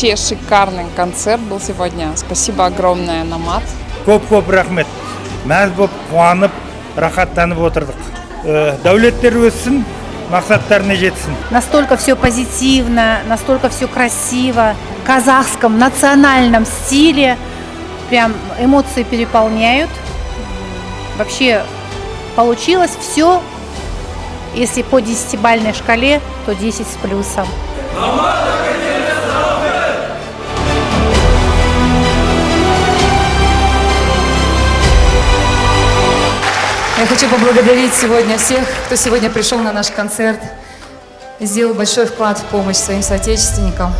Вообще шикарный концерт был сегодня. Спасибо огромное, Nomad. Көп рахмет. Мәз болып, қуанып, рахаттанып отырдық. Дәулеттер өссін, мақсаттарына жетсін. Настолько все позитивно, настолько все красиво, в казахском национальном стиле. Прям эмоции переполняют. Вообще получилось все, если по 10-бальной шкале, то 10 с плюсом. Я хочу поблагодарить сегодня всех, кто сегодня пришел на наш концерт и сделал большой вклад в помощь своим соотечественникам.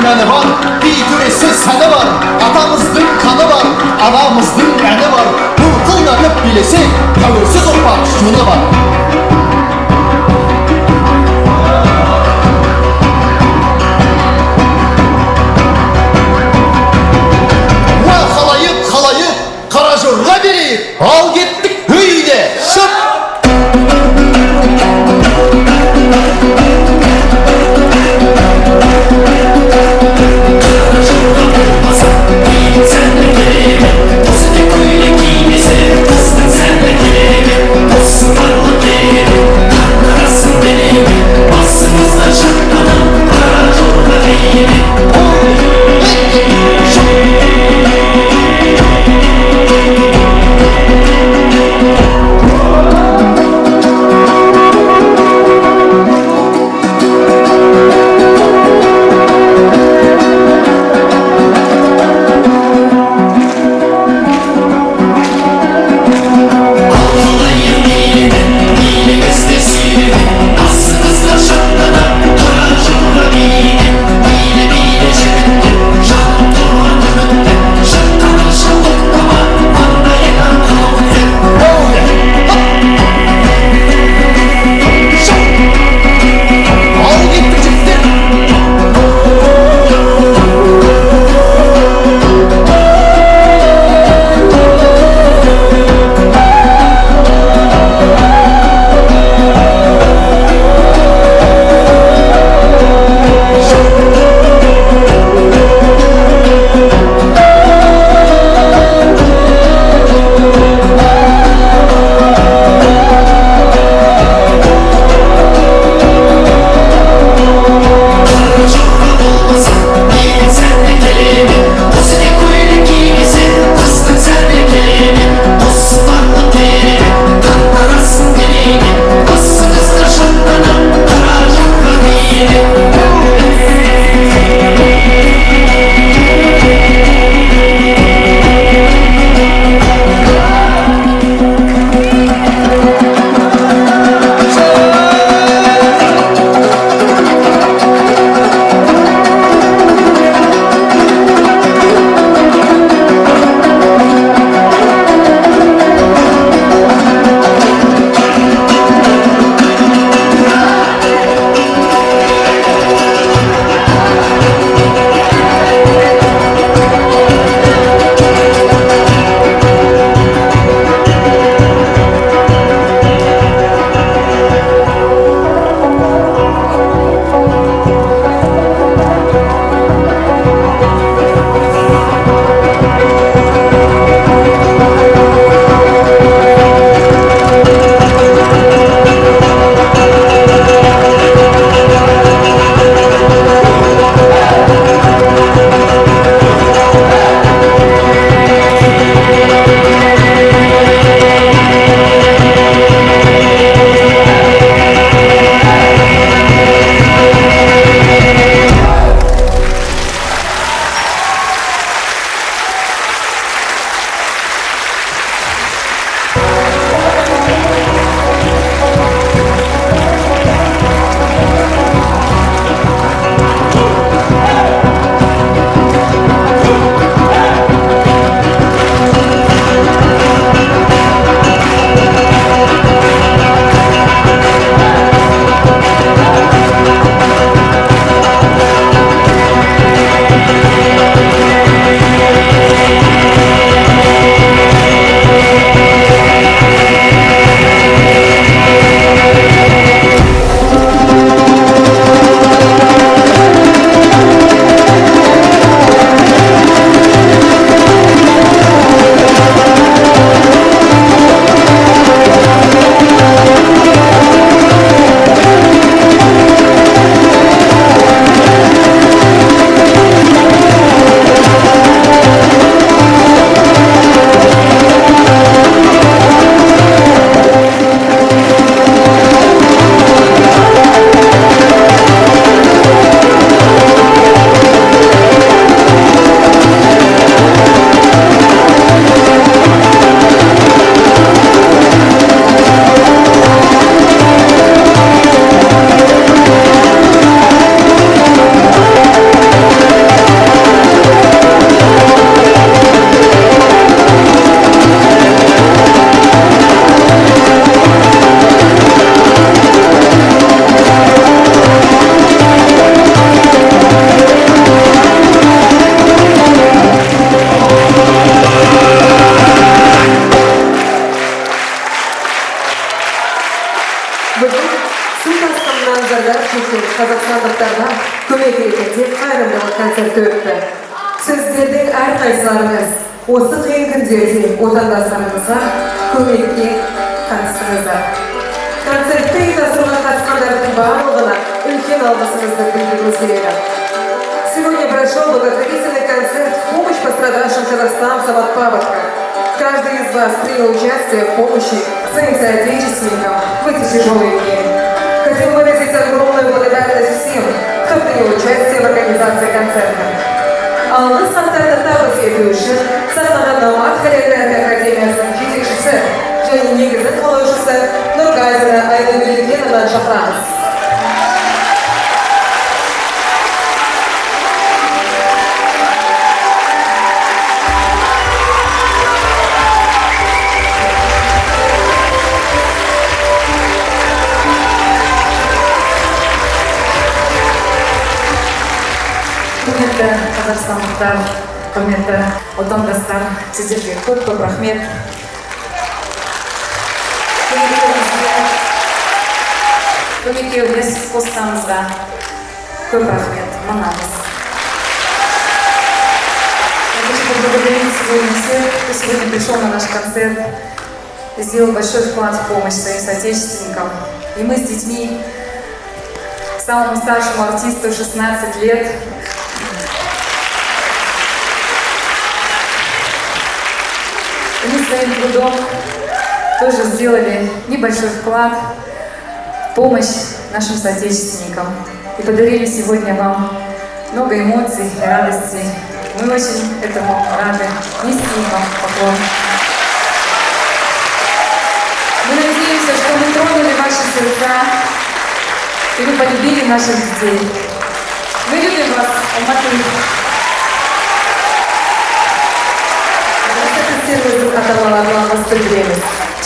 мәні бар, бейтөресі сәні бар, атамыздың қаны бар, анамыздың әні бар. Бұлқылданып билесек, тәуелсіз ұрпақ жөні бар. Қара жорға берейік, ал кеттік өйде, шып! Қара жорға болмаса, кейін сәнді келеме, осы тек көйлек кимесе, қыстың сәнді келеме, осы барлық келеме, кеткен қазақстандықтарға көмек ретінде қайырымдылық концерті өтті. Сіздердің әрқайсыларыңыз осы қиын күндерде отандастарыңызға көмекке қатыстыңыздар. Концертті ұйымдастыруға қатысқандардың барлығына үлкен алғысымызды білдіргіміз келеді. Сегодня прошел благотворительный концерт в помощь пострадавшим казахстанцам от паводка. Каждый из вас принял участие в помощи своим соотечественникам в эти тяжелые дни. Хотел выразить огромную благодарность всем, кто принял участие в организации концерта. Алды сақтарды табыс ету үшін сахнаға Nomad хореография академиясының жетекшісі және негізін қалаушысы Айдын шақырамыз. Құрметті қазақстандықтар, құрметті отандастар, сіздерге көп рахмет. Көмекке үлес қоссаңызға көп рахмет, мынамыз. Я хочу поблагодарить сегодня всех, кто сегодня пришел на наш концерт и сделал большой вклад в помощь своим соотечественникам. И мы с детьми, самому старшему артисту 16 лет, и мы своим трудом тоже сделали небольшой вклад в помощь нашим соотечественникам и подарили сегодня вам много эмоций и радости. Мы очень этому рады. Низкий вам поклон. Мы надеемся, что мы тронули ваши сердца и вы полюбили наших детей. Мы любим вас, Алматы.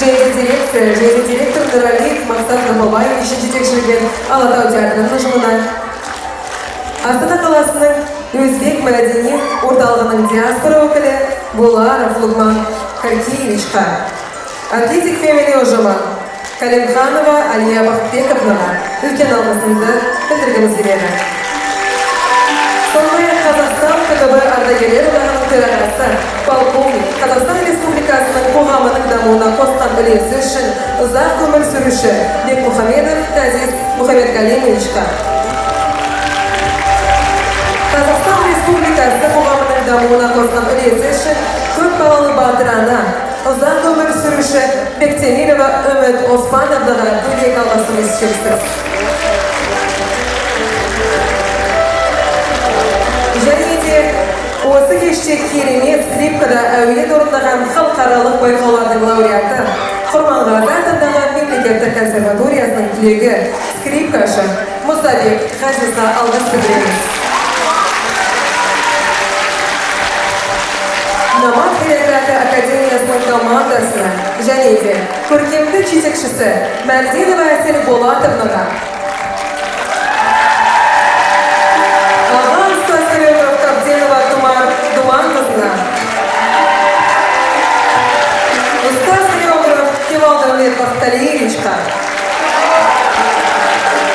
Және директор Нұралиев Мақсат Нұрбаев үшін жетекшілеген Алатау театрының ұжымына. Астана қаласының өзбек мәдени орталығының диаспора өкілі Буларов Лугман Каркиевичқа. Атлетик фемини ұжымы Калимханова Алия Бақытбековнаға үлкен алғысымды білдіргіміз келеді. Сондай-ақ Қазақстан КГБ ардагерлер одағының төрағасы полковник Қазақстан Республикасының қоғамының дамуына қосқан үлесі үшін ұзақ өмір сүруші Бекмұхамедов Тазиз Мұхамедгалимовичқа. Қазақстан Республикасы қоғамының дамуына қосқан үлесі үшін көпбалалы батыр ана ұзақ өмір сүруші Бектемирова Үміт Оспановнаға бөлек алғысымыз шексіз. Және де осы кеште керемет скрипкада әуен орындаған халықаралық байқаулардың лауреаты Құрманғазы атындағы мемлекеттік консерваториясының түлегі скрипкашы Мұсабек Ғазизға алғыс білдіреміз. Nomad хореография Академиясының командасына және де көркемдік жетекшісі Мәрденова Әсел Болатовнаға,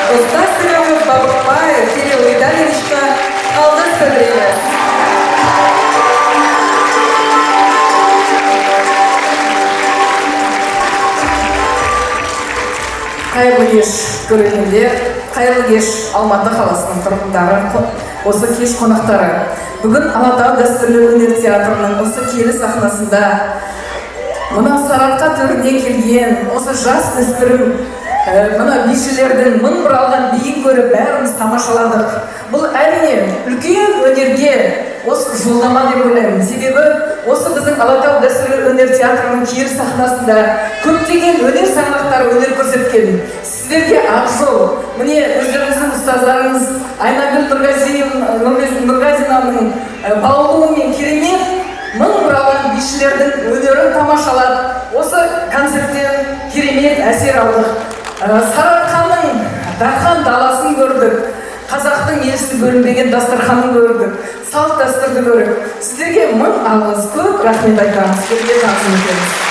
Ұстаз хореограф Бабықбаев Кирилл Витальевичқа алғыс білдіреміз. Қайырлы кеш көрермендер, қайырлы кеш Алматы қаласының тұрғындары, осы кеш қонақтары. Бүгін Алатау дәстүрлі өнер театрының осы киелі сахнасында мына сарыарқа төріне келген осы жас өспірім мына бишілердің мың бұралған биін көріп бәріміз тамашаладық. Бұл әрине үлкен өнерге осы жолдама деп ойлаймын. Себебі осы біздің Алатау дәстүрлі өнер театрының киелі сахнасында көптеген өнер саңлақтары өнер көрсеткен. Сіздерге ақ жол. Міне өздеріңіздің ұстаздарыңыз Айнагүл Нұрғазинаның баулуымен керемет мың бұралған бишілердің өнерін тамашалап, осы концерттен керемет әсер алдық. Сарыарқаның дархан даласын көрдік, қазақтың елсіз бөлінбеген дастарханын көрдік, салт дәстүрді көрдік. Сіздерге мың алғыс, көп рахмет айтамыз.